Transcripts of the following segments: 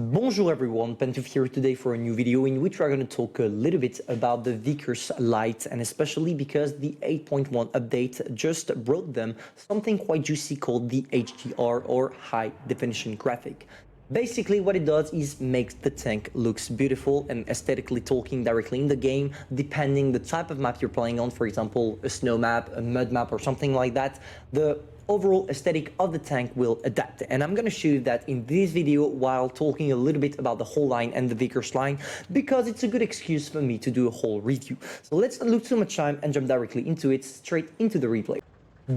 Bonjour everyone, Pantoufleee here today for a new video in which we're going to talk a little bit about the Vickers Lite, and especially because the 8.1 update just brought them something quite juicy called the HDR or high definition graphic. Basically what it does is makes the tank looks beautiful and aesthetically talking directly in the game, depending the type of map you're playing on, for example a snow map, a mud map or something like that. The overall aesthetic of the tank will adapt, and I'm going to show you that in this video while talking a little bit about the whole line and the Vickers line, because it's a good excuse for me to do a whole review. So let's not lose too much time and jump directly into it, straight into the replay.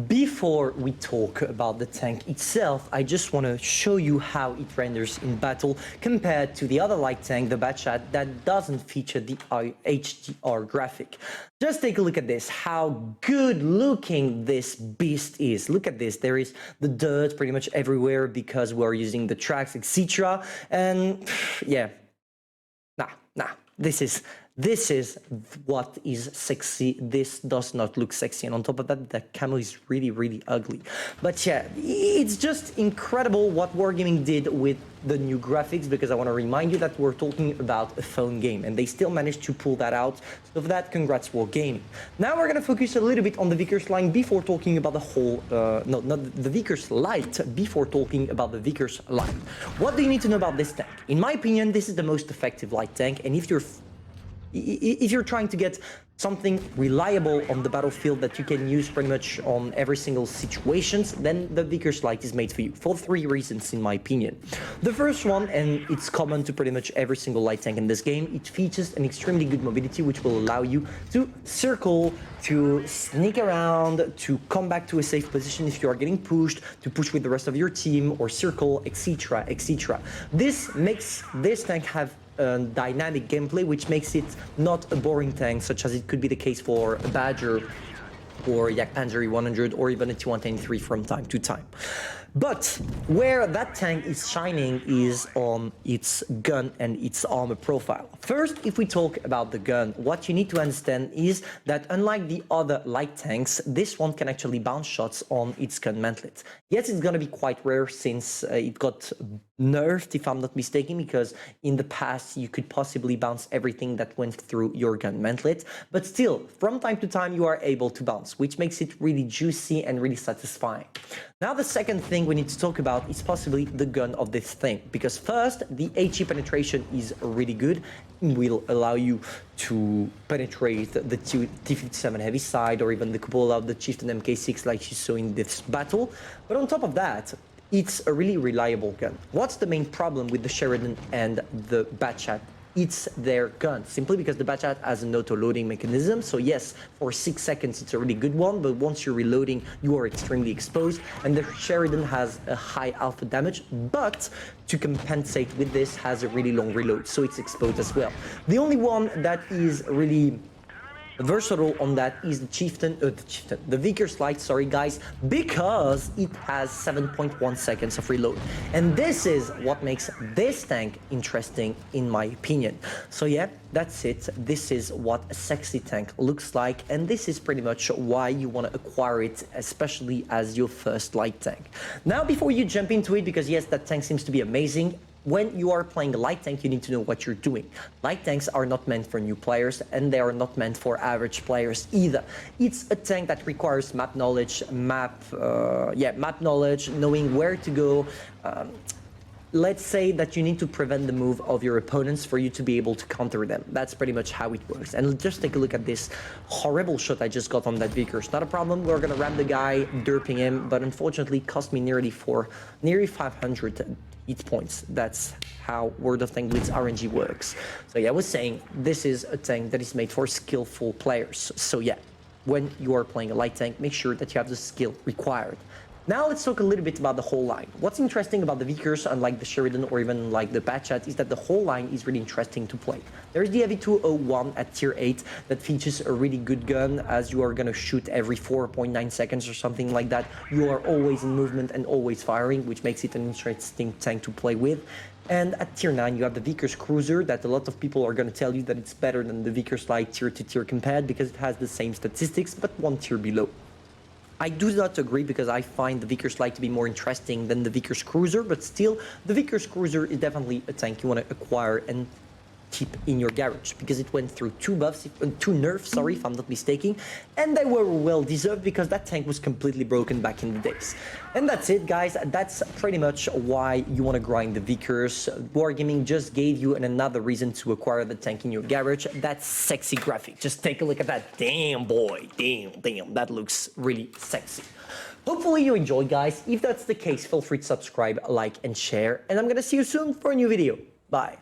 Before we talk about the tank itself, I just want to show you how it renders in battle compared to the other light tank, the Batchat, that doesn't feature the HDR graphic. Just take a look at this, how good looking this beast is. Look at this, there is the dirt pretty much everywhere because we're using the tracks, etc. And yeah, this is what is sexy. This does not look sexy, and on top of that, the camo is really ugly. But yeah, it's just incredible what Wargaming did with the new graphics, because I want to remind you that we're talking about a phone game and they still managed to pull that out. So for that, congrats Wargaming. Now we're going to focus a little bit on the Vickers line before talking about the whole no, not the Vickers Lite, before talking about the Vickers line. What do you need to know about this tank? In my opinion, this is the most effective light tank, and if you're trying to get something reliable on the battlefield that you can use pretty much on every single situations, then the Vickers Lite is made for you, for 3 reasons in my opinion. The first one, and it's common to pretty much every single light tank in this game, it features an extremely good mobility which will allow you to circle, to sneak around, to come back to a safe position if you are getting pushed, to push with the rest of your team or circle, etc, etc. This makes this tank have dynamic gameplay, which makes it not a boring tank, such as it could be the case for a Badger or Panzer 100 or even a T123 from time to time. But where that tank is shining is on its gun and its armor profile. First, if we talk about the gun, what you need to understand is that unlike the other light tanks, this one can actually bounce shots on its gun mantlet. Yes, it's going to be quite rare since it got nerfed, if I'm not mistaken, because in the past you could possibly bounce everything that went through your gun mantlet, but still from time to time you are able to bounce, which makes it really juicy and really satisfying. Now the second thing we need to talk about is possibly the gun of this thing, because first, the HE penetration is really good. It will allow you to penetrate the T57 heavy side or even the cupola of the Chieftain MK6 like you saw in this battle. But on top of that, it's a really reliable gun. What's the main problem with the Sheridan and the Batchat? It's their gun, simply because the Batchat has an auto-loading mechanism. So yes, for 6 seconds it's a really good one, but once you're reloading you are extremely exposed, and the Sheridan has a high alpha damage, but to compensate with this has a really long reload, so it's exposed as well. The only one that is really versatile on that is the Vickers Lite, sorry guys, because it has 7.1 seconds of reload, and this is what makes this tank interesting in my opinion. So yeah, that's it. This is what a sexy tank looks like, and this is pretty much why you want to acquire it, especially as your first light tank. Now before you jump into it, because yes, that tank seems to be amazing, when you are playing a light tank, you need to know what you're doing. Light tanks are not meant for new players, and they are not meant for average players either. It's a tank that requires map knowledge, map knowledge, knowing where to go. Let's say that you need to prevent the move of your opponents for you to be able to counter them. That's pretty much how it works. And just take a look at this horrible shot I just got on that Vickers. Not a problem, we're gonna ram the guy, derping him, but unfortunately it cost me nearly 500 hit points. That's how World of Tank Blitz RNG works. So yeah, I was saying, this is a tank that is made for skillful players. So yeah, when you are playing a light tank, make sure that you have the skill required. Now let's talk a little bit about the whole line. What's interesting about the Vickers, unlike the Sheridan or even like the Batchat, is that the whole line is really interesting to play. There's the Heavy 201 at tier 8 that features a really good gun, as you are going to shoot every 4.9 seconds or something like that. You are always in movement and always firing, which makes it an interesting tank to play with. And at tier 9 you have the Vickers Cruiser, that a lot of people are going to tell you that it's better than the Vickers Lite tier to tier compared, because it has the same statistics but 1 tier below. I do not agree because I find the Vickers Light to be more interesting than the Vickers Cruiser, but still, the Vickers Cruiser is definitely a tank you want to acquire and keep in your garage because it went through two nerfs, sorry, if I'm not mistaken, and they were well deserved because that tank was completely broken back in the days. And that's it, guys. That's pretty much why you want to grind the Vickers. Wargaming just gave you another reason to acquire the tank in your garage. That sexy graphic. Just take a look at that. Damn, boy. Damn. That looks really sexy. Hopefully you enjoyed, guys. If that's the case, feel free to subscribe, like, and share. And I'm gonna see you soon for a new video. Bye.